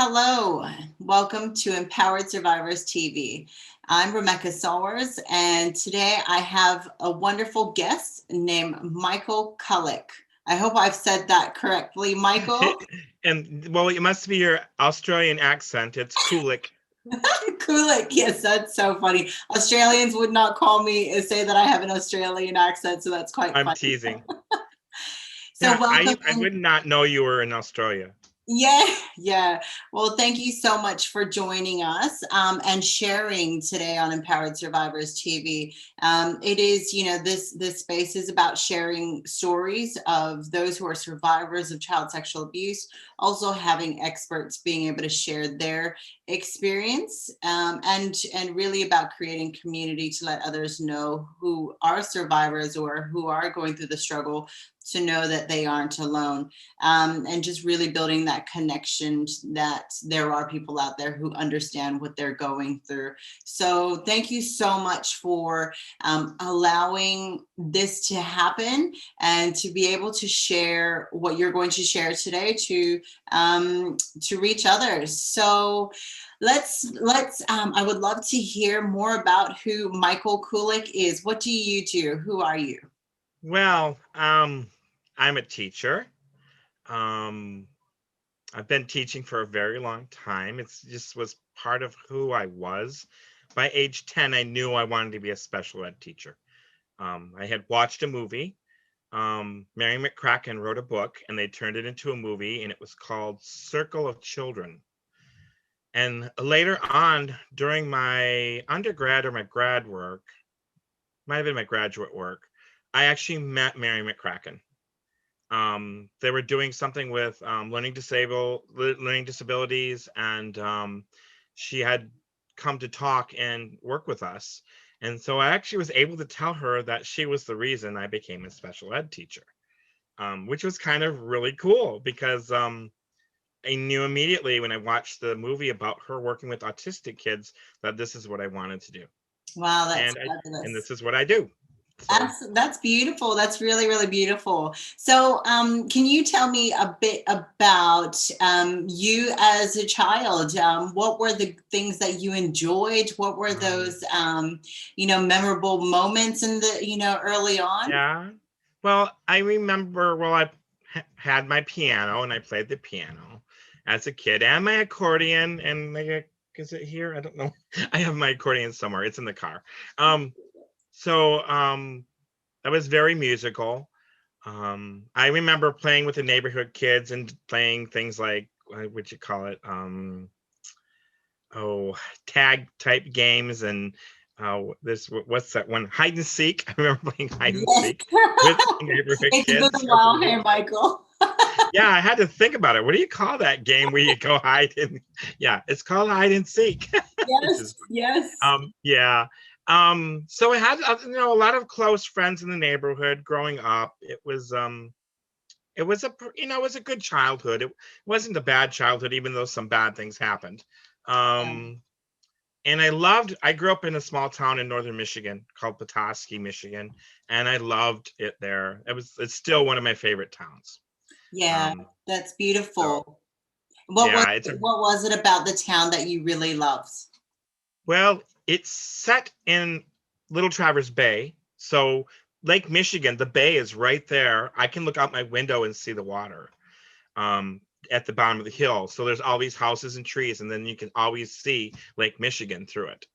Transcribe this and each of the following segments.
Hello, welcome to Empowered Survivors TV. I'm Rebecca Sowers, and today I have a wonderful guest named Michael Kullik. I hope I've said that correctly, Michael. And well, it must be your Australian accent. It's Kullik. Kullik, yes, that's so funny. Australians would not call me and say that I have an Australian accent, so that's quite I'm funny. teasing. So Yeah, welcome. I would not know you were in Australia. Yeah, yeah. Well, thank you so much for joining us and sharing today on Empowered Survivors TV. It is, this space is about sharing stories of those who are survivors of child sexual abuse, also having experts being able to share their experience, and really about creating community to let others know who are survivors or who are going through the struggle to know that they aren't alone, and just really building that connection that there are people out there who understand what they're going through. So thank you so much for allowing this to happen and to be able to share what you're going to share today to reach others. So let's I would love to hear more about who Michael Kullik is. What do you do? Who are you? Well, I'm a teacher. Um, I've been teaching for a very long time. It's just was part of who I was. By age 10, I knew I wanted to be a special ed teacher. I had watched a movie. Mary McCracken wrote a book, and they turned it into a movie, and it was called Circle of Children. And later on, during my undergrad or my grad work, might have been my graduate work, I actually met Mary McCracken. They were doing something with learning disabilities, and she had come to talk and work with us. And so I actually was able to tell her that she was the reason I became a special ed teacher, which was kind of really cool because I knew immediately when I watched the movie about her working with autistic kids that this is what I wanted to do, Wow, that's and fabulous. this is what I do. So That's beautiful. That's really, really beautiful. So, can you tell me a bit about you as a child? What were the things that you enjoyed? What were um, those, memorable moments in the, early on? yeah, well, I remember. Well, I had my piano and I played the piano as a kid, and my accordion. And is it here? I don't know. I have my accordion somewhere. It's in the car. Um, so I was very musical. I remember playing with the neighborhood kids and playing things like what you call it, oh, tag type games, and this what's that one, hide and seek. I remember playing hide and Yes. seek with the neighborhood It's been kids a as a while, hey, group. Michael. Yeah, I had to think about it. What do you call that game where you go hide and yeah, it's called hide and seek. Which Yes, is yes. yeah. So I had a lot of close friends in the neighborhood growing up. It was it was a good childhood. It wasn't a bad childhood, even though some bad things happened. Yeah. Um, and I grew up in a small town in northern Michigan called Petoskey, Michigan, and I loved it there. It's still one of my favorite towns. Yeah, Um, that's so beautiful. yeah, it's a What was it about the town that you really loved? well, it's set in Little Traverse Bay. So Lake Michigan, the bay is right there. I can look out my window and see the water. Um, at the bottom of the hill. So there's all these houses and trees, and then you can always see Lake Michigan through it.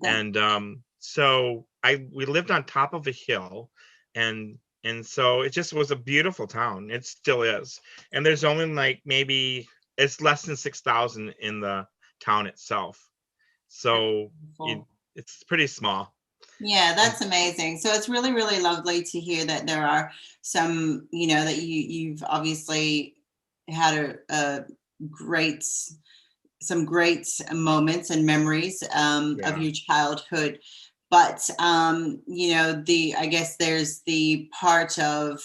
That, And so we lived on top of a hill, and so it just was a beautiful town. It still is. And there's only like maybe it's less than 6,000 in the town itself. that's So beautiful. it's pretty small. Yeah, And that's amazing. So it's really, really lovely to hear that there are some, that you've obviously had a great, some great moments and memories of yeah, your childhood. But the I guess there's the part of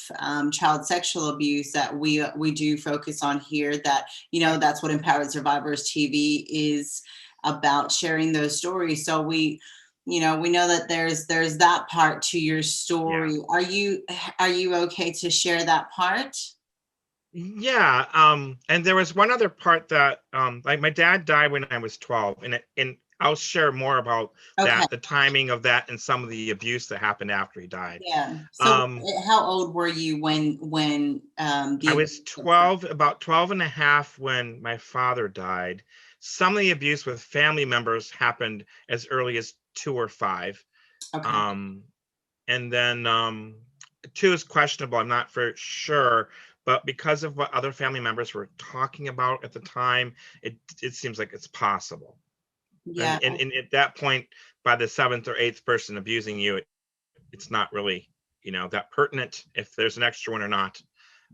child sexual abuse that we do focus on here. That that's what Empowered Survivors TV is about, sharing those stories. So we know that there's that part to your yeah. story. Are you okay to share that part? Yeah, and there was one other part that, like my dad died when I was 12, and I'll share more about Okay. that, the timing of that, and some of the abuse that happened after he died. Yeah. So Um, how old were you when I the was abuse occurred? 12, about 12 and a half when my father died. Some of the abuse with family members happened as early as 2 or 5. Okay. Um, and then 2 is questionable. I'm not for sure, but because of what other family members were talking about at the time, it seems like it's possible. Yeah. And at that point, by the 7th or 8th person abusing you, it's not really, that pertinent if there's an extra one or not.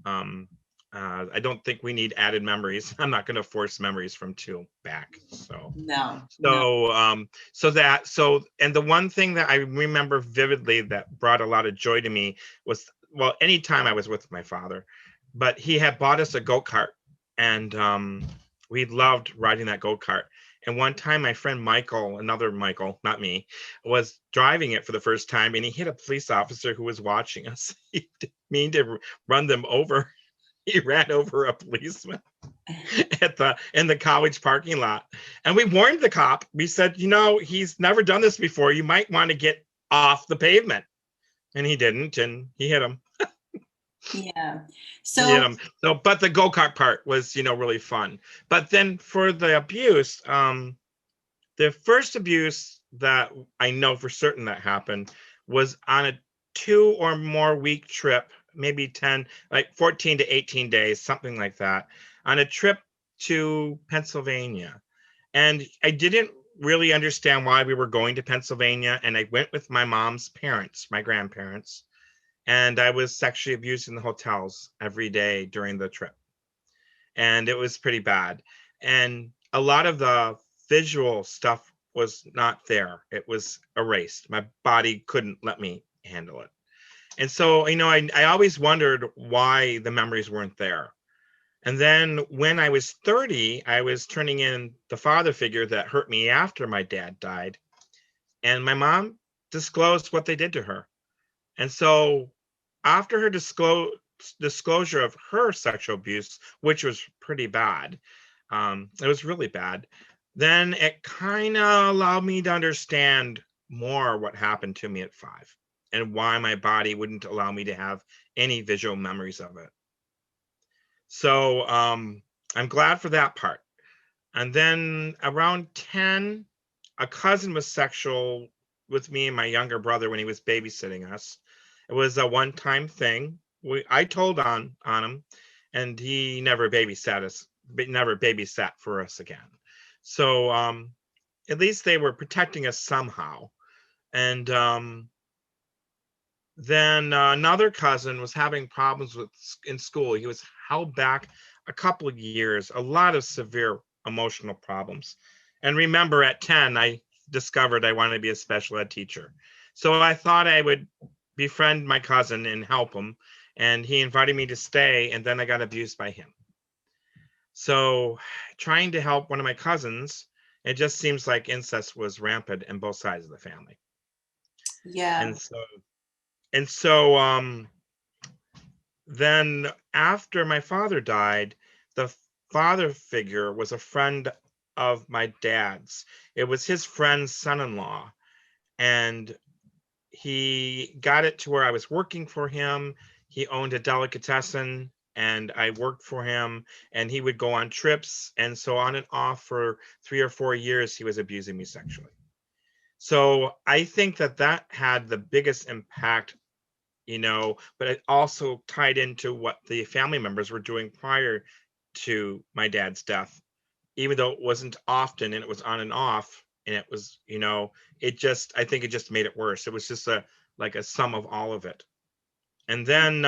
Um, I don't think we need added memories. I'm not going to force memories from 2 back. So, No, no. so, and the one thing that I remember vividly that brought a lot of joy to me was, well, anytime I was with my father, but he had bought us a go-kart, and we loved riding that go-kart. And one time my friend Michael, another Michael, not me, was driving it for the first time, and he hit a police officer who was watching us. He didn't mean to run them over. He ran over a policeman in the college parking lot. And we warned the cop. We said, he's never done this before. You might want to get off the pavement. And he didn't, and he hit him. Yeah. He hit So him. So, but the go-kart part was, really fun. But then for the abuse, the first abuse that I know for certain that happened was on a 2 or more week trip, maybe 10, like 14 to 18 days, something like that, on a trip to Pennsylvania. And I didn't really understand why we were going to Pennsylvania. And I went with my mom's parents, my grandparents, and I was sexually abused in the hotels every day during the trip. And it was pretty bad. And a lot of the visual stuff was not there. It was erased. My body couldn't let me handle it. And so, I always wondered why the memories weren't there. And then when I was 30, I was turning in the father figure that hurt me after my dad died. And my mom disclosed what they did to her. And so after her disclosure of her sexual abuse, which was pretty bad, it was really bad, then it kind of allowed me to understand more what happened to me at 5 and why my body wouldn't allow me to have any visual memories of it. So I'm glad for that part. And then around 10, a cousin was sexual with me and my younger brother when he was babysitting us. It was a one-time thing. I told on him, and he never babysat us, but never babysat for us again. So at least they were protecting us somehow. And then another cousin was having problems in school. He was held back a couple of years, a lot of severe emotional problems. And remember, at 10, I discovered I wanted to be a special ed teacher. So I thought I would befriend my cousin and help him. And he invited me to stay, and then I got abused by him. So trying to help one of my cousins, it just seems like incest was rampant in both sides of the family. yeah. And so and so then after my father died, the father figure was a friend of my dad's. It was his friend's son-in-law, and he got it to where I was working for him. He owned a delicatessen, and I worked for him, and he would go on trips, and so on and off for 3 or 4 years he was abusing me sexually. So I think that had the biggest impact, but it also tied into what the family members were doing prior to my dad's death, even though it wasn't often and it was on and off. And it was, I think it just made it worse. It was just like a sum of all of it. And then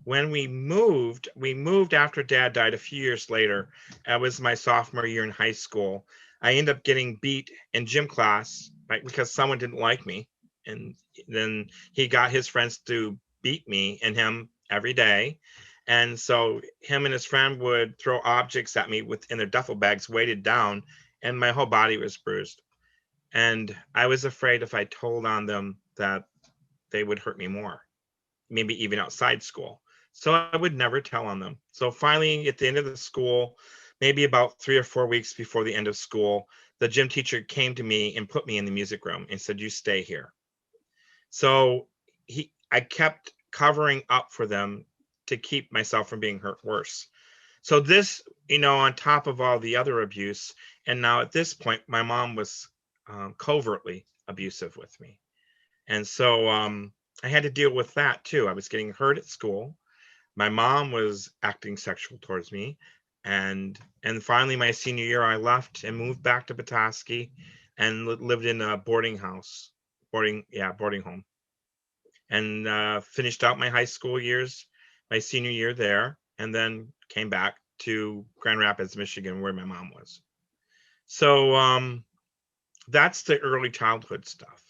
when we moved after dad died a few years later. That was my sophomore year in high school. I ended up getting beat in gym class, right, because someone didn't like me. And then he got his friends to beat me and him every day. And so him and his friend would throw objects at me within their duffel bags weighted down, and my whole body was bruised. And I was afraid if I told on them that they would hurt me more, maybe even outside school. So I would never tell on them. So finally, at the end of the school, maybe about 3 or 4 weeks before the end of school, the gym teacher came to me and put me in the music room and said, "You stay here." So I kept covering up for them to keep myself from being hurt worse. So this, on top of all the other abuse, and now at this point, my mom was covertly abusive with me. And so I had to deal with that too. I was getting hurt at school. My mom was acting sexual towards me. And finally, my senior year, I left and moved back to Petoskey and lived in a boarding home, and finished out my high school years, my senior year there, and then came back to Grand Rapids, Michigan, where my mom was. So that's the early childhood stuff.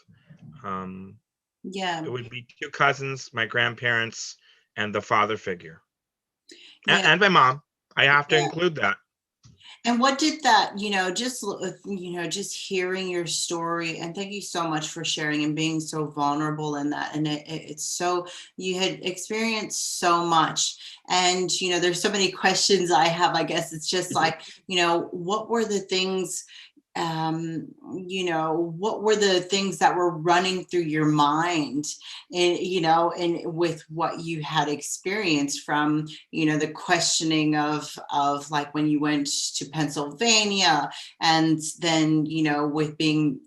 Um, Yeah. it would be two cousins, my grandparents, and the father figure, Yeah. and my mom. I have to Yeah. include that. And what did that, just hearing your story, and thank you so much for sharing and being so vulnerable in that. And it's so, you had experienced so much. And, there's so many questions I have. I guess it's just like, what were the things um what were the things that were running through your mind, and with what you had experienced from the questioning of like when you went to Pennsylvania, and then with being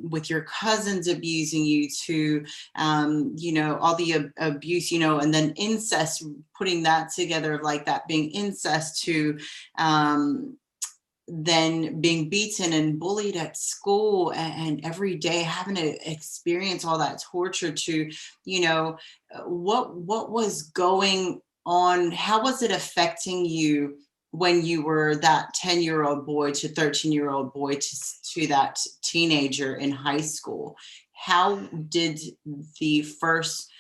with your cousins abusing you, to all the abuse, and then incest, putting that together, like that being incest, to then being beaten and bullied at school, and every day having to experience all that torture, to what was going on, how was it affecting you when you were that 10-year-old boy to 13-year-old boy to that teenager in high school? How did the first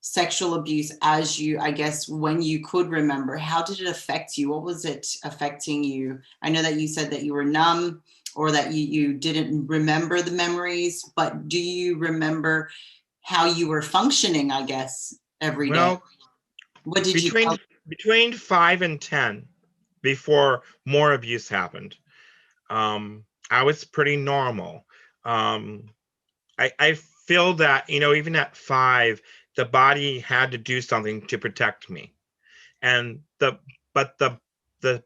sexual abuse, as you, I guess, when you could remember, how did it affect you? What was it affecting you? I know that you said that you were numb, or that you didn't remember the memories, but do you remember how you were functioning, I guess, every day? Well, What did you tell? between 5 and 10, before more abuse happened, I was pretty normal. Um, I feel that, even at 5, the body had to do something to protect me. And the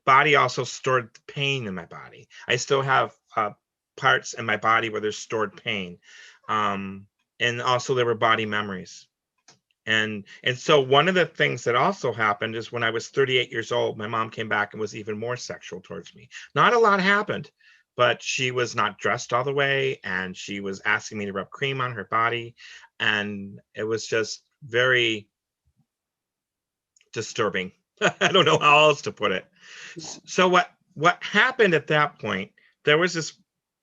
body also stored the pain in my body. I still have parts in my body where there's stored pain. And also there were body memories. And so one of the things that also happened is when I was 38 years old, my mom came back and was even more sexual towards me. Not a lot happened, but she was not dressed all the way, and she was asking me to rub cream on her body, and it was just very disturbing. I don't know how else to put it. Yeah. So what happened at that point, there was this,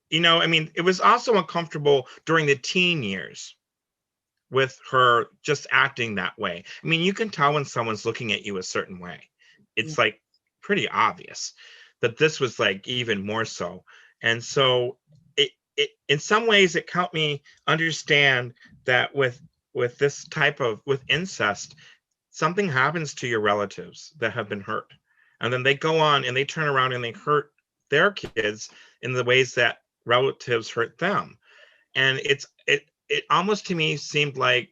it was also uncomfortable during the teen years with her just acting that way. I mean, you can tell when someone's looking at you a certain way. Yeah. It's like pretty obvious. But this was like even more so. And so it in some ways it helped me understand that with this type of with incest, something happens to your relatives that have been hurt. And then they go on and they turn around and they hurt their kids in the ways that relatives hurt them. And it almost to me seemed like,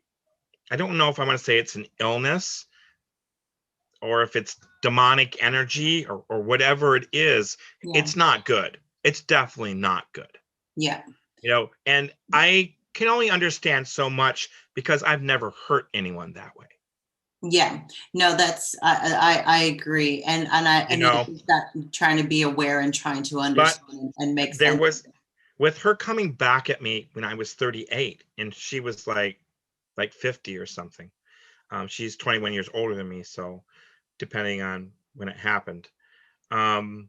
I don't know if I want to say it's an illness or if it's demonic energy or whatever it is. Yeah. It's not good. It's definitely not good. Yeah. And I can only understand so much because I've never hurt anyone that way. Yeah. No, that's, I agree. And I You know, think that trying to be aware and trying to but understand and make there sense. was, with her coming back at me when I was 38 and she was like 50 or something. She's 21 years older than me, so depending on when it happened, um,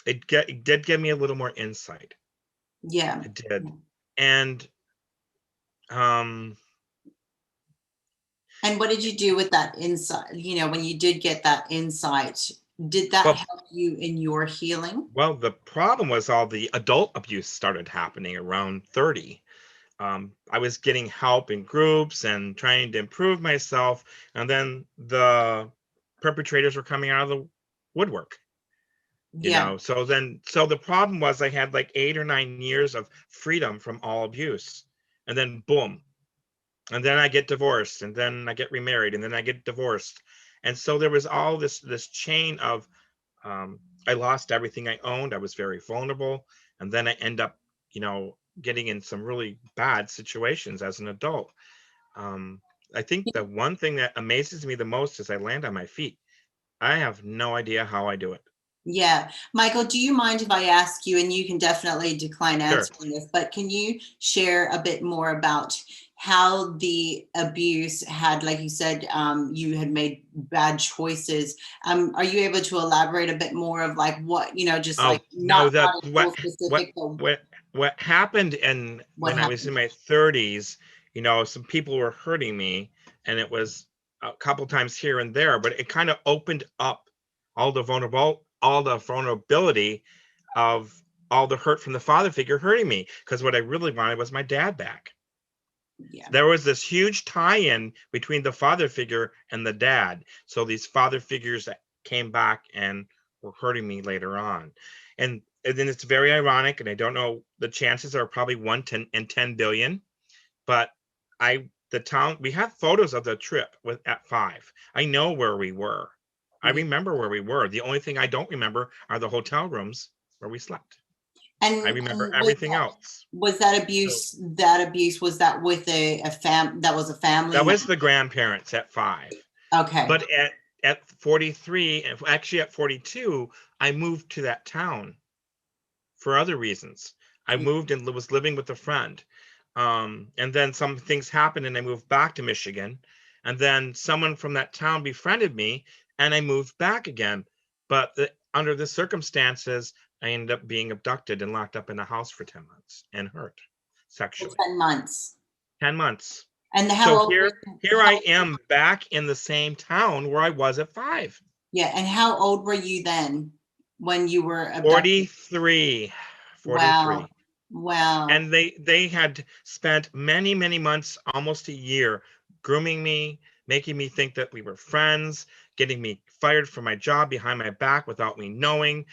it did give me a little more insight. Yeah. It did. And um, And what did you do with that insight? When you did get that insight, did that well, help you in your healing? the problem was all the adult abuse started happening around 30. I was getting help in groups and trying to improve myself, and then the perpetrators were coming out of the woodwork. Yeah. So the problem was I had like 8 or 9 years of freedom from all abuse, and then boom, and then I get divorced, and then I get remarried, and then I get divorced, and so there was all this chain of, I lost everything I owned. I was very vulnerable, and then I end up, getting in some really bad situations as an adult. um, I think the one thing that amazes me the most is I land on my feet. I have no idea how I do it. Yeah. Michael, do you mind if I ask you, and you can definitely decline Sure. answering this, but can you share a bit more about how the abuse had, like you said, you had made bad choices. Are you able to elaborate a bit more of like what, just Oh like no, not in full what specific, but what what happened, and what when I was in happened? my 30s, some people were hurting me, and it was a couple times here and there, but it kind of opened up all the vulnerability of all the hurt from the father figure hurting me, because what I really wanted was my dad back. Yeah. There was this huge tie-in between the father figure and the dad. So these father figures that came back and were hurting me later on. And then it's very ironic, and I don't know, the chances are probably 1 in 10 billion, but the town, we have photos of the trip at 5. I know where we were. I Yeah. remember where we were. The only thing I don't remember are the hotel rooms where we slept. I remember And everything else. was that So abuse, was that with that was a family that member? was the grandparents at 5. Okay. But at 43, and actually at 42, I moved to that town for other reasons. I moved and was living with a friend. And then some things happened, and I moved back to Michigan. And then someone from that town befriended me, and I moved back again. But under the circumstances, I ended up being abducted and locked up in a house for 10 months and hurt For sexually. 10 months. 10 months. And So how old were here I am back in the same town where I was at 5. yeah, and how old were you then when you were abducted? 43. Wow. 43. Wow. And they had spent many, many months, almost a year, grooming me, making me think that we were friends, getting me fired from my job behind my back without me knowing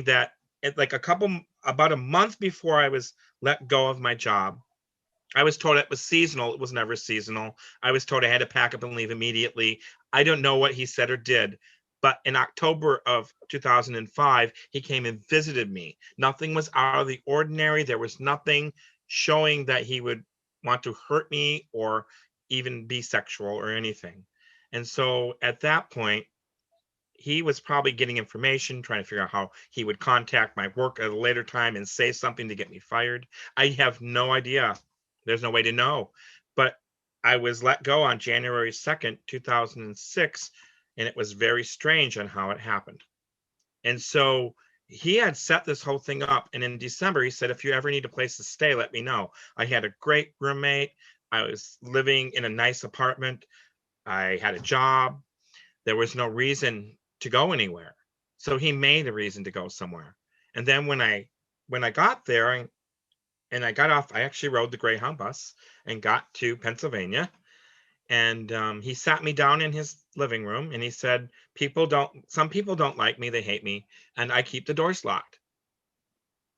that like about a month before I was let go of my job, I was told it was seasonal. It was never seasonal. I was told I had to pack up and leave immediately. I don't know what he said or did, but in October of 2005, he came and visited me. Nothing was out of the ordinary. There was nothing showing that he would want to hurt me or even be sexual or anything. And so at that point, he was probably getting information, trying to figure out how he would contact my work at a later time and say something to get me fired. I have no idea. There's no way to know. But I was let go on January 2nd, 2006, and it was very strange on how it happened. And so he had set this whole thing up. And in December, he said, if you ever need a place to stay, let me know. I had a great roommate. I was living in a nice apartment. I had a job. There was no reason to go anywhere. So he made a reason to go somewhere. And then when I got there and I got off, I actually rode the Greyhound bus and got to Pennsylvania. And he sat me down in his living room and he said, some people don't like me, they hate me, and I keep the doors locked.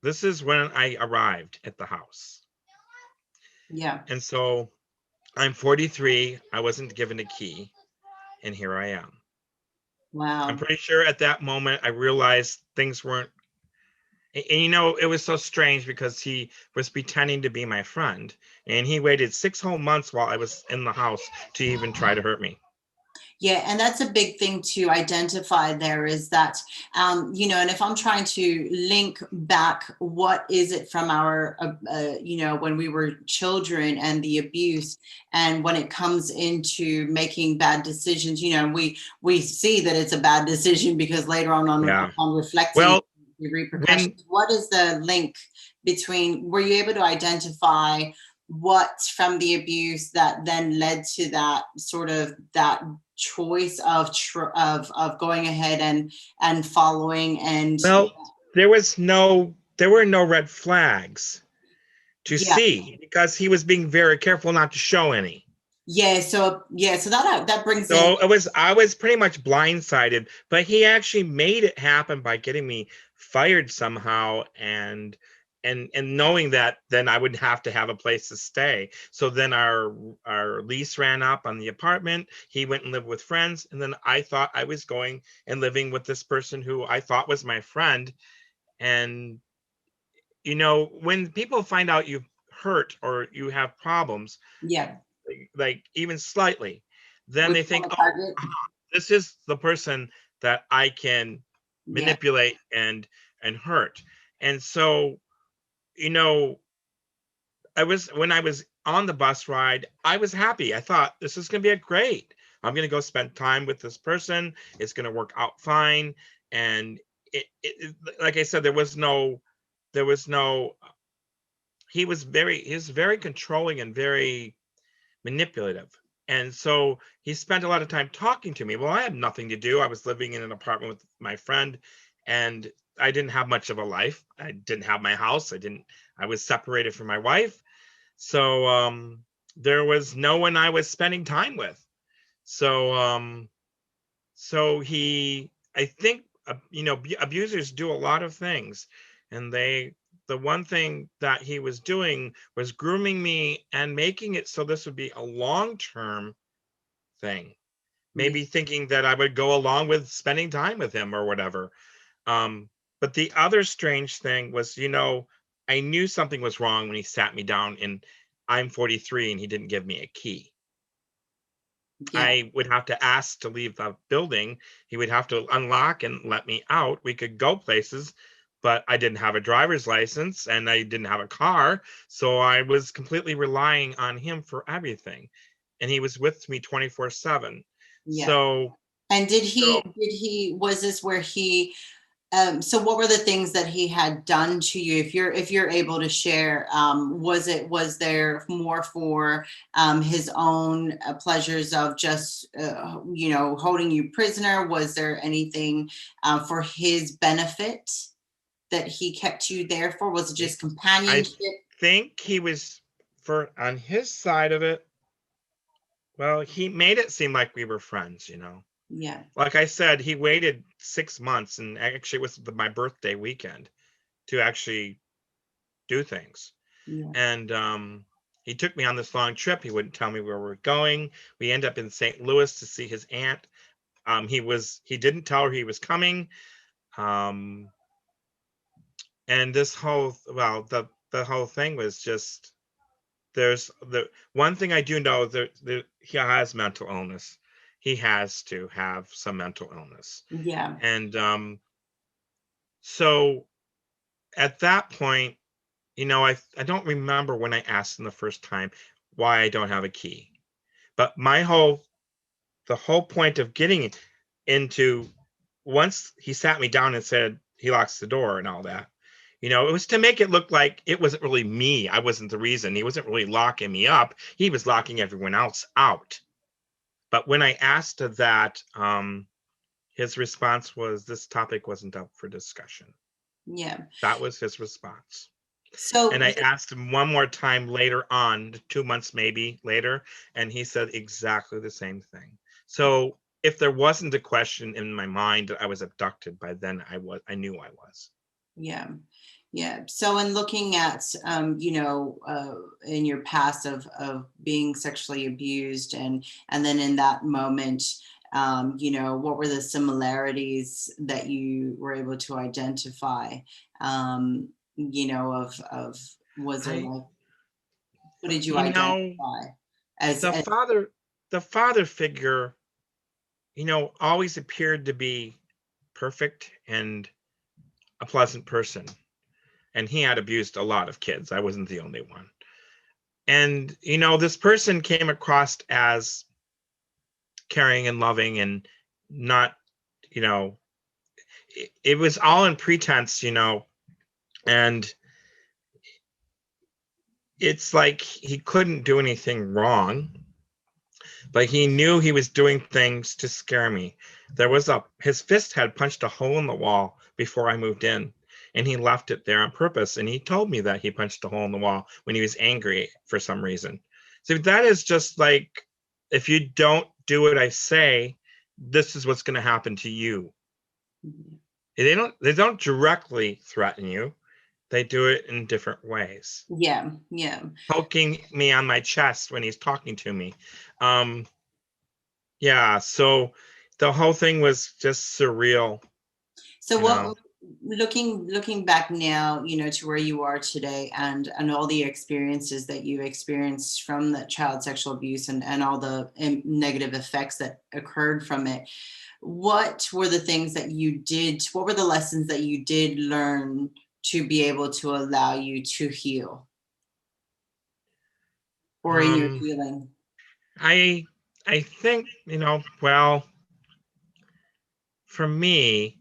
This is when I arrived at the house. Yeah. And so I'm 43. I wasn't given a key, and here I am. I'm Wow. pretty sure at that moment I realized things weren't. And it was so strange because he was pretending to be my friend, and he waited 6 whole months while I was in the house to even try to hurt me. Yeah, and that's a big thing to identify there is that, and if I'm trying to link back, what is it from our, when we were children and the abuse, and when it comes into making bad decisions, we see that it's a bad decision because later Yeah. on reflecting Well, the when repercussions. What is the link between? Were you able to identify what from the abuse that then led to that sort of that choice of going ahead and following and well, there were no red flags. to Yeah. see, because he was being very careful not to show any. So that brings in. So I was pretty much blindsided, but he actually made it happen by getting me fired somehow, and knowing that then I would have to have a place to stay. So then our lease ran up on the apartment. He went and lived with friends, and then I thought I was going and living with this person who I thought was my friend. And when people find out you've hurt or you have problems, Yeah. like even slightly, then With they think, a oh, target. this is the person that I can Yeah. manipulate and hurt. And so, you know, when I was on the bus ride, I was happy. I thought this is going to be a great. I'm going to go spend time with this person. It's going to work out fine. And like I said, there was no. He was very controlling and very manipulative. And so he spent a lot of time talking to me. Well, I had nothing to do. I was living in an apartment with my friend, and I didn't have much of a life. I didn't have my house. I was separated from my wife. So there was no one I was spending time with. So I think, abusers do a lot of things, and the one thing that he was doing was grooming me and making it so this would be a long-term thing, Yeah. maybe thinking that I would go along with spending time with him or whatever. But the other strange thing was, I knew something was wrong when he sat me down, and I'm 43 and he didn't give me a key. Yeah. I would have to ask to leave the building. He would have to unlock and let me out. We could go places, but I didn't have a driver's license and I didn't have a car. So I was completely relying on him for everything. And he was with me 24/7. Yeah. So, And so was this where he, so what were the things that he had done to you? If you're able to share, was there more for his own pleasures of just, holding you prisoner? Was there anything for his benefit that he kept you there for? Was it just I companionship? think he was, for on his side of it, well, he made it seem like we were friends. Yeah. Like I said, he waited 6 months, and actually it was my birthday weekend, to actually do things. Yeah. And he took me on this long trip. He wouldn't tell me where we're going. We end up in St. Louis to see his aunt. He didn't tell her he was coming. Um, and this whole well, the whole thing was just, there's the one thing I do know, that he has mental illness. He has to have some mental illness. Yeah. And so at that point, I don't remember when I asked him the first time why I don't have a key. But the whole point of getting into, once he sat me down and said he locks the door and all that, it was to make it look like it wasn't really me. I wasn't the reason. He wasn't really locking me up. He was locking everyone else out. But when I asked that, his response was, this topic wasn't up for discussion. Yeah. That was his response. So And I asked him one more time later on, 2 months maybe later, and he said exactly the same thing. So if there wasn't a question in my mind that I was abducted, by then I knew I was. yeah. Yeah. So in looking at, in your past of being sexually abused, and then in that moment, what were the similarities that you were able to identify? Of was there I, like, what did you you know, identify as, the father, the father figure, always appeared to be perfect and a pleasant person. And he had abused a lot of kids. I wasn't the only one. And, this person came across as caring and loving, and not, you know, it was all in pretense. And it's like he couldn't do anything wrong, but he knew he was doing things to scare me. His fist had punched a hole in the wall before I moved in. and he left it there on purpose. And he told me that he punched a hole in the wall when he was angry for some reason. So that is just like, if you don't do what I say, this is what's going to happen to you. Mhm. They don't directly threaten you. They do it in different ways. Yeah, yeah. Poking me on my chest when he's talking to me. Um, yeah, so the whole thing was just surreal, So you know. what, looking back now, to where you are today, and all the experiences that you experienced from the child sexual abuse, and all the negative effects that occurred from it, what were the things that you did, what were the lessons that you did learn to be able to allow you to heal, or in your Um, healing? I I think, well, for me,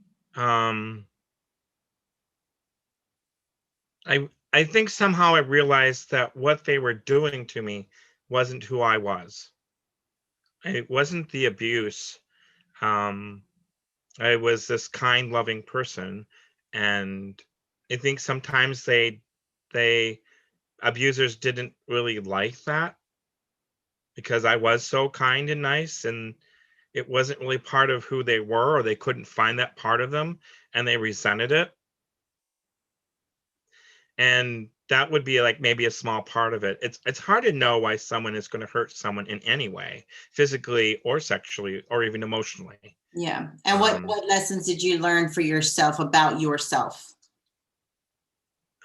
I think somehow I realized that what they were doing to me wasn't who I was. It wasn't the abuse. Um, I was this kind, loving person, and I think sometimes they abusers didn't really like that because I was so kind and nice, and it wasn't really part of who they were, or they couldn't find that part of them, and they resented it. And that would be like maybe a small part of it. It's hard to know why someone is going to hurt someone in any way, physically or sexually or even emotionally. Yeah. And Um, what lessons did you learn for yourself about yourself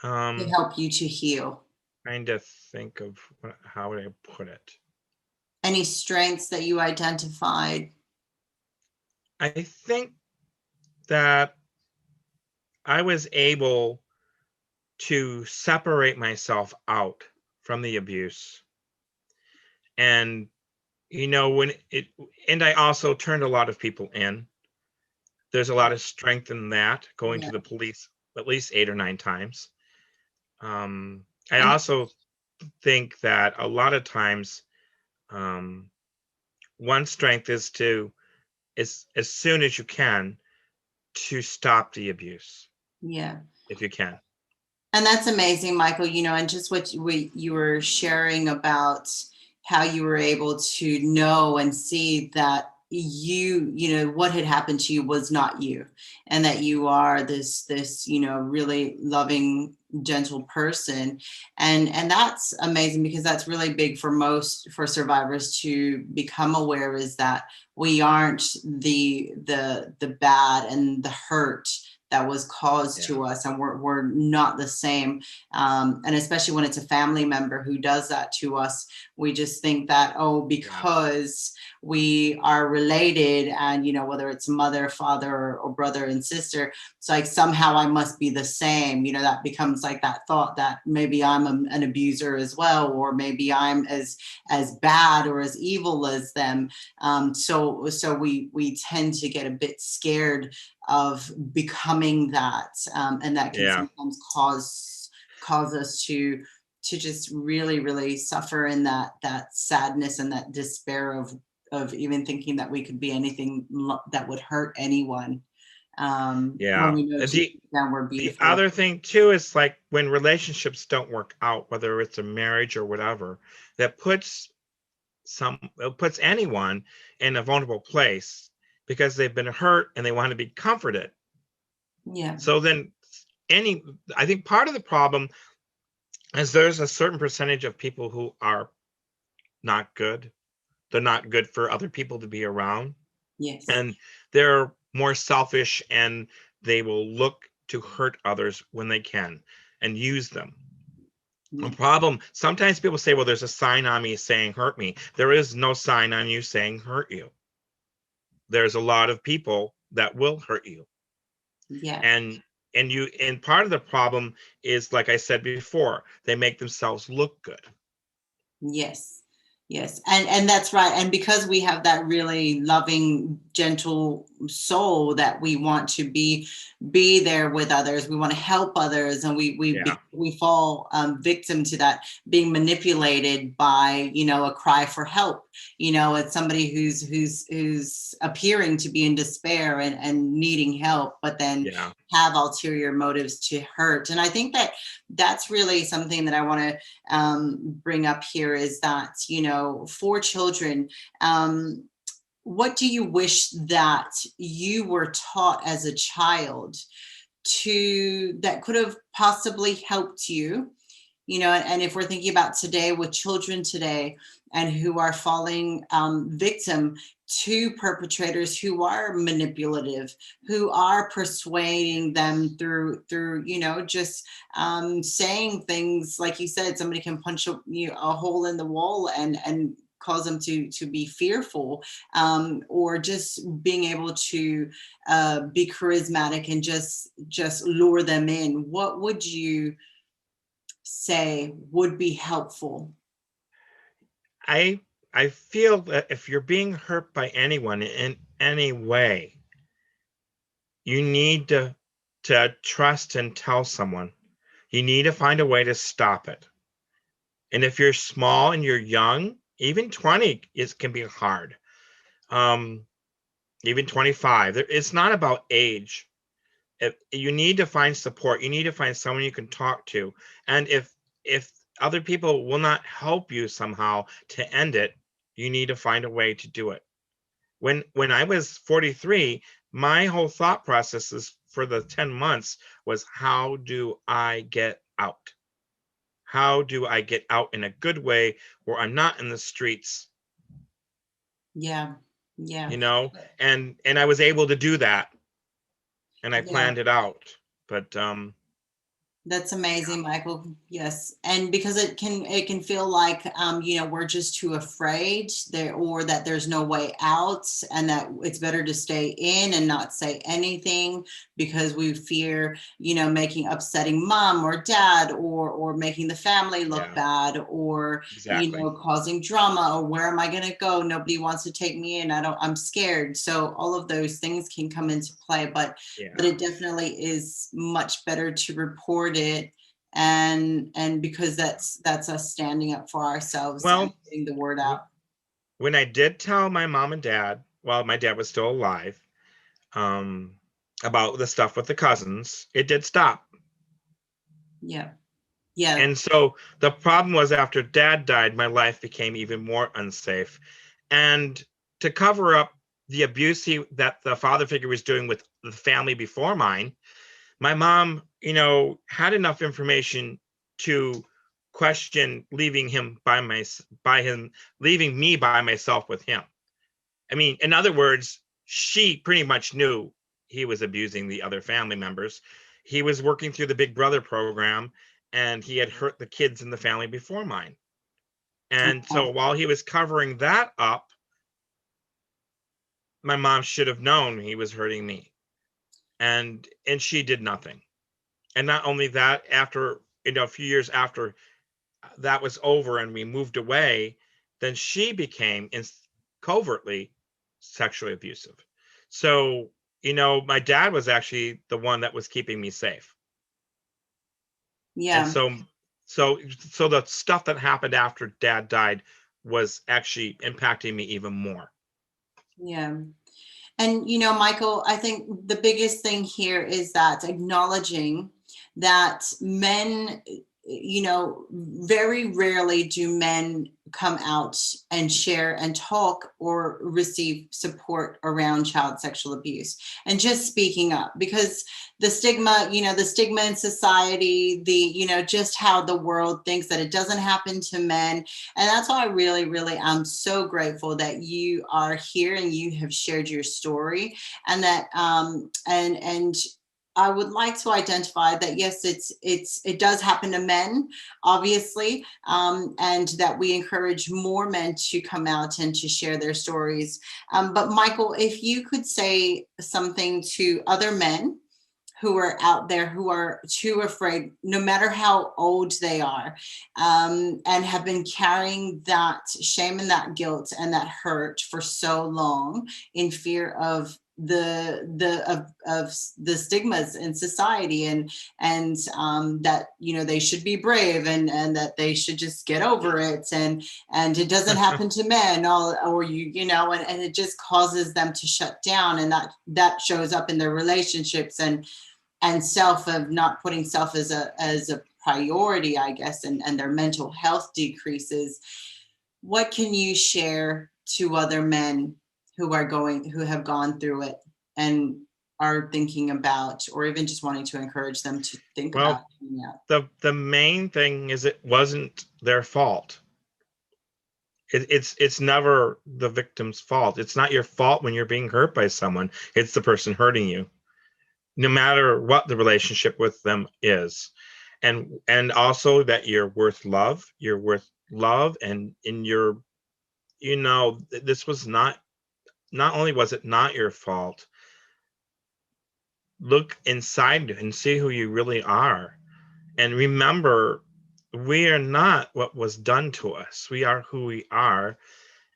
to um, help you to heal? Trying to think of how would I put it. Any strengths that you identified? I think that I was able to separate myself out from the abuse, and when it and I also turned a lot of people in. There's a lot of strength in that, going Yeah. to the police at least 8 or 9 times. I And also think that a lot of times, um, one strength is to, as soon as you can, to stop the abuse yeah. if you can. And that's amazing, Michael, and just what you were sharing about how you were able to know and see that what had happened to you was not you, and that you are this really loving, gentle person. And that's amazing, because that's really big for survivors to become aware, is that we aren't the bad and the hurt that was caused Yeah, to us, and we're not the same. And especially when it's a family member who does that to us, we just think that, oh, yeah, because we are related, and whether it's mother, father, or brother and sister, it's like somehow I must be the same. That becomes like that thought that maybe I'm an abuser as well, or maybe I'm as bad or as evil as them. So we tend to get a bit scared of becoming that, and that can yeah, sometimes cause us to just really, really suffer in that sadness and that despair of even thinking that we could be anything that would hurt anyone, when yeah. we know deep down we're The beautiful. other thing too is like when relationships don't work out, whether it's a marriage or whatever, that puts anyone in a vulnerable place because they've been hurt and they want to be comforted. Yeah. So then any I think part of the problem is there's a certain percentage of people who are not good. They're not good for other people to be around, Yes. and they're more selfish, and they will look to hurt others when they can and use them. A Yes. problem, sometimes people say, well, there's a sign on me saying hurt me. There is no sign on you saying hurt you. There's a lot of people that will hurt you. Yeah. And part of the problem is, like I said before, they make themselves look good. Yes. Yes, and that's right. And because we have that really loving, gentle soul that we want to be there with others, we want to help others, and Yeah, we fall victim to that, being manipulated by, a cry for help. It's somebody who's appearing to be in despair and needing help, but then yeah, have ulterior motives to hurt. And I think that that's really something that I want to bring up here, is that, for children, what do you wish that you were taught as a child that could have possibly helped you? And if we're thinking about today, with children today, and who are falling victim to perpetrators who are manipulative, who are persuading them through just saying things like you said. Somebody can punch a hole in the wall and cause them to be fearful, or just being able to be charismatic and just lure them in. What would you say would be helpful? I I feel that if you're being hurt by anyone in any way, you need to trust and tell someone. You need to find a way to stop it. And if you're small and you're young, even 20 is can be hard. Um, Even 25. It's not about age. If you need to find support, you need to find someone you can talk to. And if other people will not help you somehow to end it, you need to find a way to do it. When I was 43, my whole thought processes for the 10 months was, how do I get out? How do I get out in a good way where I'm not in the streets, Yeah. Yeah. you know? And I was able to do that, and I Yeah. planned it out. But That's amazing, Michael. Yes. And because it can feel like we're just too afraid there, or that there's no way out, and that it's better to stay in and not say anything, because we fear, making upsetting mom or dad, or making the family look yeah, bad, or exactly. causing drama, or where am I going to go? Nobody wants to take me in. I'm scared. So all of those things can come into play, but Yeah. it definitely is much better to report it, and because that's us standing up for ourselves and Well, getting the word w- out. when I did tell my mom and dad, while my dad was still alive, um, about the stuff with the cousins, it did stop. Yeah. Yeah. And so the problem was, after dad died, my life became even more unsafe. And to cover up the abuse that the father figure was doing with the family before mine, my mom, had enough information to question by him leaving me by myself with him. I mean, in other words, she pretty much knew he was abusing the other family members. He was working through the Big Brother program, and he had hurt the kids in the family before mine. And so Oh, while he was covering that up, my mom should have known he was hurting me. And she did nothing. And not only that, after, a few years after that was over and we moved away, then she became covertly sexually abusive. So, my dad was actually the one that was keeping me safe. And yeah. so the stuff that happened after dad died was actually impacting me even more. Yeah. And, Michael, I think the biggest thing here is that acknowledging that men, very rarely do men come out and share and talk or receive support around child sexual abuse, and just speaking up, because the stigma in society, just how the world thinks that it doesn't happen to men. And that's why I really, really am so grateful that you are here and you have shared your story, and that and I would like to identify that, yes, it does happen to men, obviously, and that we encourage more men to come out and to share their stories. But Michael, if you could say something to other men who are out there who are too afraid, no matter how old they are, and have been carrying that shame and that guilt and that hurt for so long in fear of of the stigmas in society, and that they should be brave, and that they should just get over it, and it doesn't happen to men, or and it just causes them to shut down, and that shows up in their relationships, and self, of not putting self as a priority, I guess, and their mental health decreases. What can you share to other men who have gone through it and are thinking about, or even just wanting to encourage them to think about Well, coming out? the main thing is it wasn't their fault. It's never the victim's fault. It's not your fault when you're being hurt by someone. It's the person hurting you, no matter what the relationship with them is. And also that you're worth love. You're worth love, and in your, this was not only was it not your fault. Look inside and see who you really are, and remember, we are not what was done to us. We are who we are,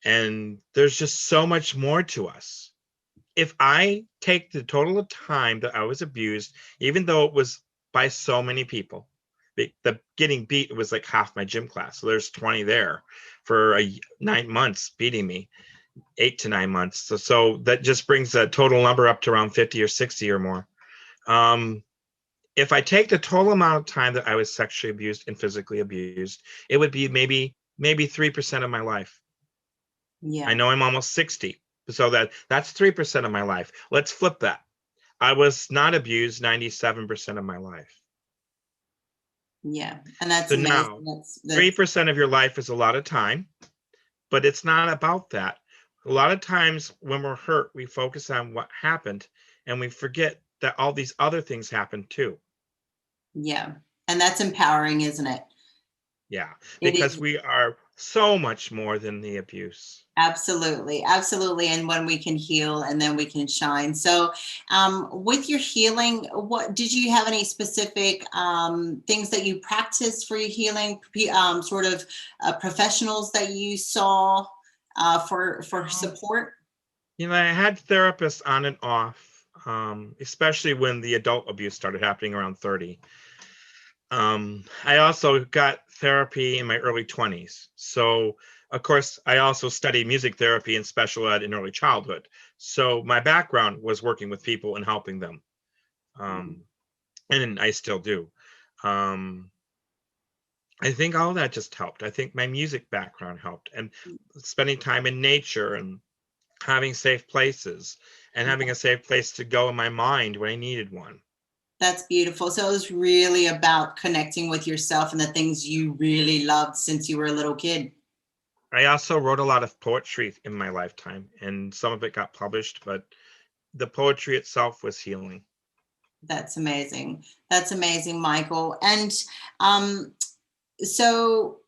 and there's just so much more to us. If I take the total time that I was abused, even though it was by so many people, the getting beat was like half my gym class. So there's 20 there for 9 months beating me, 8 to 9 months. So that just brings the total number up to around 50 or 60 or more. If I take the total amount of time that I was sexually abused and physically abused, it would be maybe 3% of my life. I Yeah. know I'm almost 60. So that's 3% of my life. Let's flip that. I was not abused 97% of my life. Yeah. And that's So amazing. now That's 3% of your life is a lot of time, but it's not about that. A lot of times when we're hurt, we focus on what happened and we forget that all these other things happened too. Yeah. And that's empowering, isn't it? Yeah, It because is. we are so much more than the abuse. Absolutely, absolutely. And when we can heal, and then we can shine. So, with your healing, what did you have any specific things that you practiced for your healing? Sort of professionals that you saw for Um, support? I had therapists on and off, especially when the adult abuse started happening around 30. I also got therapy in my early 20s. So, of course, I also studied music therapy and special ed in early childhood. So my background was working with people and helping them. Um, and I still do. Um, I think all that just helped. I think my music background helped, and spending time in nature and having safe places and having a safe place to go in my mind when I needed one. That's beautiful. So it was really about connecting with yourself and the things you really loved since you were a little kid. I also wrote a lot of poetry in my lifetime, and some of it got published, but the poetry itself was healing. That's amazing. That's amazing, Michael. And um, so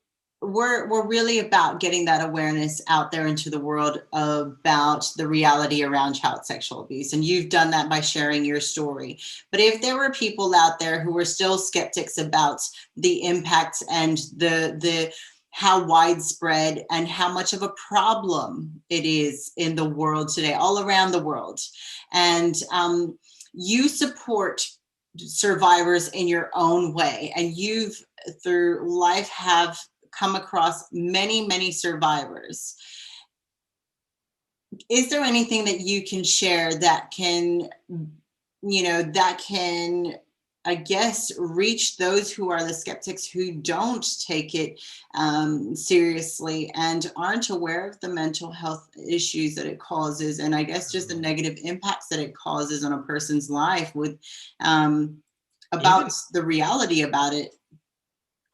we're really about getting that awareness out there into the world about the reality around child sexual abuse, and you've done that by sharing your story. But if there were people out there who were still skeptics about the impacts and the how widespread and how much of a problem it is in the world today, all around the world, and you support survivors in your own way, and you've through life have come across many survivors. Is there anything that you can share that can that can, I guess, reach those who are the skeptics who don't take it seriously and aren't aware of the mental health issues that it causes, and I guess just the negative impacts that it causes on a person's life, with about Even, the reality about it?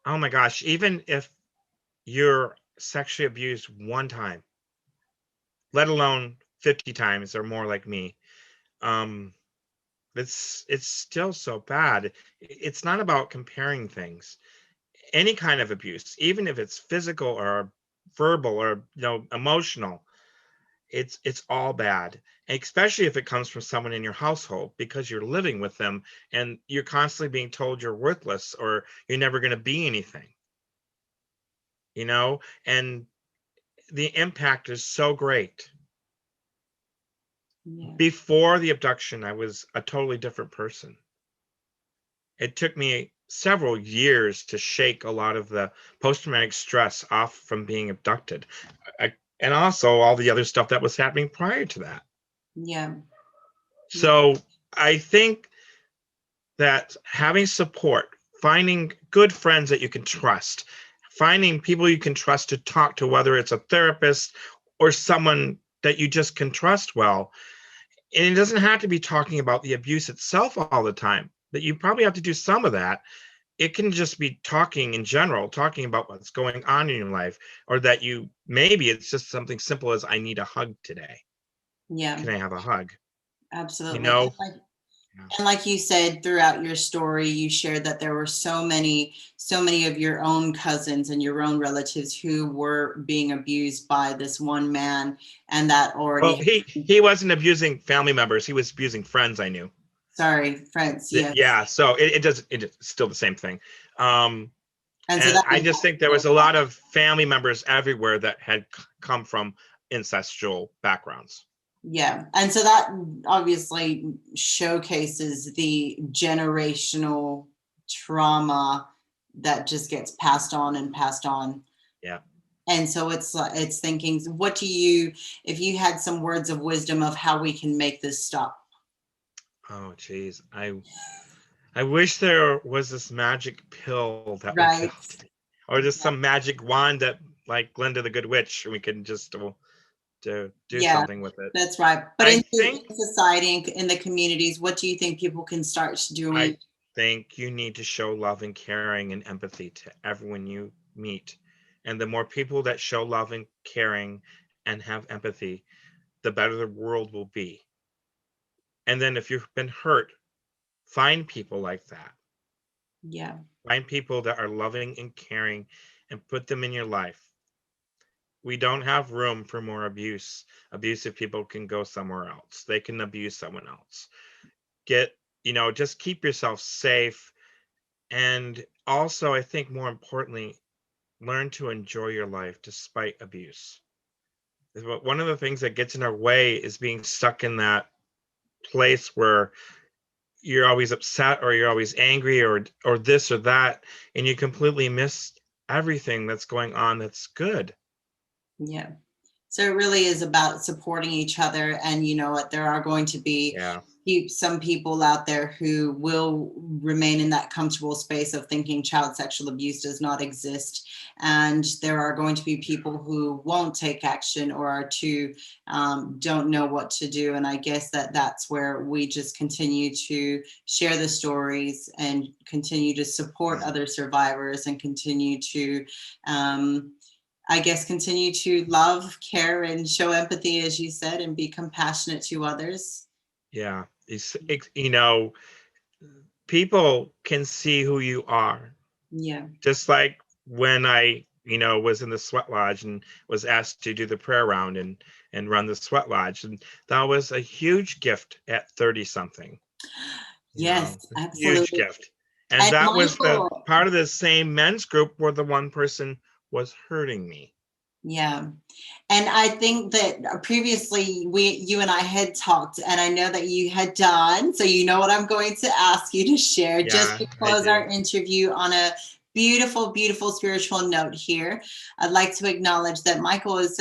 oh my gosh, even if you're sexually abused one time, let alone 50 times or more like me, um, it's still so bad. It's not about comparing things. Any kind of abuse, even if it's physical or verbal or emotional, it's all bad, especially if it comes from someone in your household, because you're living with them and you're constantly being told you're worthless or you're never going to be anything, you know, and the impact is so great. Yeah. Before the abduction, I was a totally different person. It took me several years to shake a lot of the post-traumatic stress off from being abducted. And also all the other stuff that was happening prior to that. Yeah. Yeah. So I think that having support, finding good friends that you can trust, finding people you can trust to talk to, whether it's a therapist or someone that you just can trust well. And it doesn't have to be talking about the abuse itself all the time, but you probably have to do some of that. It can just be talking in general, talking about what's going on in your life, or that you maybe it's just something simple as I need a hug today. Yeah. Can I have a hug? You Absolutely. know? Yeah. And like you said, throughout your story, you shared that there were so many of your own cousins and your own relatives who were being abused by this one man, and that Well, already, he wasn't abusing family members. He was abusing friends I knew. sorry, friends, yes. Yeah, so it's still the same thing. Um, And so and that I just think there was a lot of family members everywhere that had come from ancestral backgrounds. yeah. And so that obviously showcases the generational trauma that just gets passed on and passed on. Yeah. And so it's thinking, what do you, if you had some words of wisdom of how we can make this stop? Oh, geez. I wish there was this magic pill that we could Right. all take, or just some magic wand that, like Glinda the Good Witch, and we can just do Yeah, something with it. that's right. But I in think society and in the communities, what do you think people can start doing? I think you need to show love and caring and empathy to everyone you meet. And the more people that show love and caring and have empathy, the better the world will be. And then if you've been hurt, find people like that. Yeah, Find people that are loving and caring and put them in your life. We don't have room for more abuse. Abusive people can go somewhere else. They can abuse someone else. Get, just keep yourself safe. And also, I think more importantly, learn to enjoy your life despite abuse. One of the things that gets in our way is being stuck in that place where you're always upset or you're always angry or this or that, and you completely miss everything that's going on that's good. yeah. So it really is about supporting each other. And you know what? There are going to be Yeah. some people out there who will remain in that comfortable space of thinking child sexual abuse does not exist. And there are going to be people who won't take action or are too, don't know what to do. And I guess that's where we just continue to share the stories and continue to support other survivors and continue to, I guess, continue to love, care, and show empathy, as you said, and be compassionate to others. Yeah. People can see who you are. Yeah. Just like when I, was in the sweat lodge and was asked to do the prayer round and run the sweat lodge. And that was a huge gift at 30 something, Yes, a huge absolutely. gift. And And that was the Michael, part of the same men's group where the one person was hurting me. yeah. And I think that previously you and I had talked, and I know that you had done, so you know what I'm going to ask you to share just Yeah, to I close do. our interview on a beautiful, beautiful spiritual note here. I'd like to acknowledge that Michael is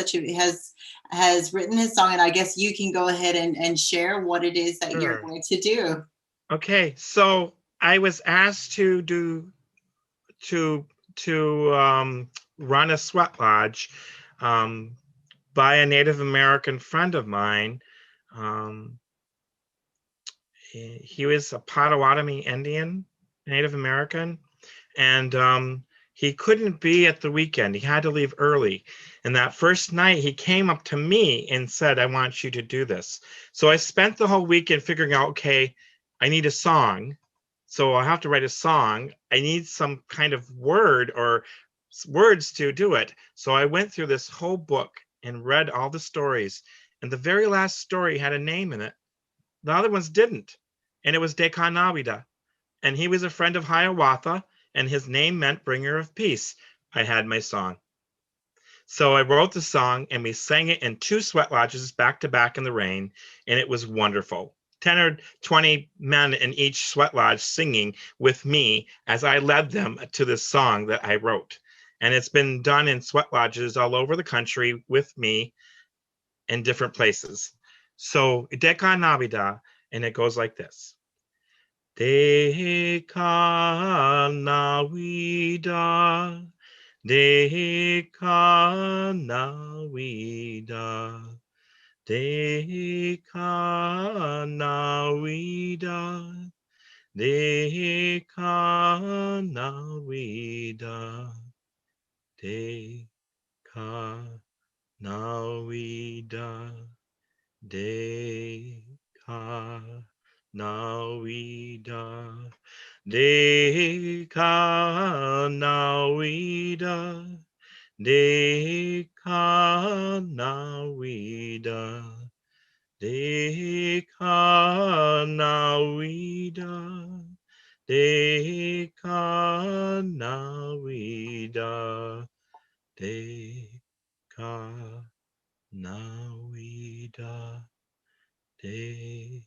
has written his song, and I guess you can go ahead and share what it is that you're Sure. going to do. Okay, so I was asked to run a sweat lodge um, by a Native American friend of mine. Um, he was a Potawatomi Indian, Native American, and he couldn't be at the weekend. He had to leave early. And that first night, he came up to me and said, "I want you to do this." So I spent the whole weekend figuring out, okay, I need a song. So I'll have to write a song. I need some kind of word or words to do it. So I went through this whole book and read all the stories And the very last story had a name in it. The other ones didn't. And it was Dekanawida. And he was a friend of Hiawatha, and his name meant bringer of peace. I had my song. So I wrote the song and we sang it in 2 sweat lodges back to back in the rain, and it was wonderful. 10 or 20 men in each sweat lodge singing with me as I led them to this song that I wrote. And it's been done in sweat lodges all over the country with me in different places. So Deka Navida, and it goes like this. Deka Navida, Deka Navida, Deka Navida, Deka Navida, Deka Navida, Deka Navida, Deka Navida, Deka Navida, Deka Navida, Deka Navida, Deka Navida, Deka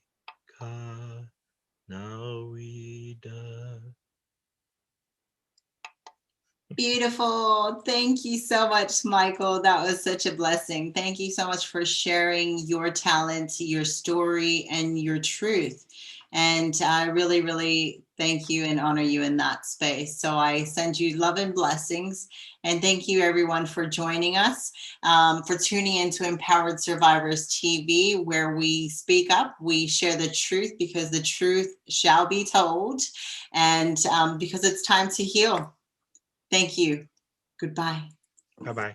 Navida. Beautiful. Thank you so much, Michael. That was such a blessing. Thank you so much for sharing your talent, your story, and your truth. And I really, really thank you and honor you in that space. So I send you love and blessings. And thank you, everyone, for joining us, for tuning into Empowered Survivors TV, where we speak up, we share the truth because the truth shall be told, and because it's time to heal. Thank you. Goodbye. Bye-bye.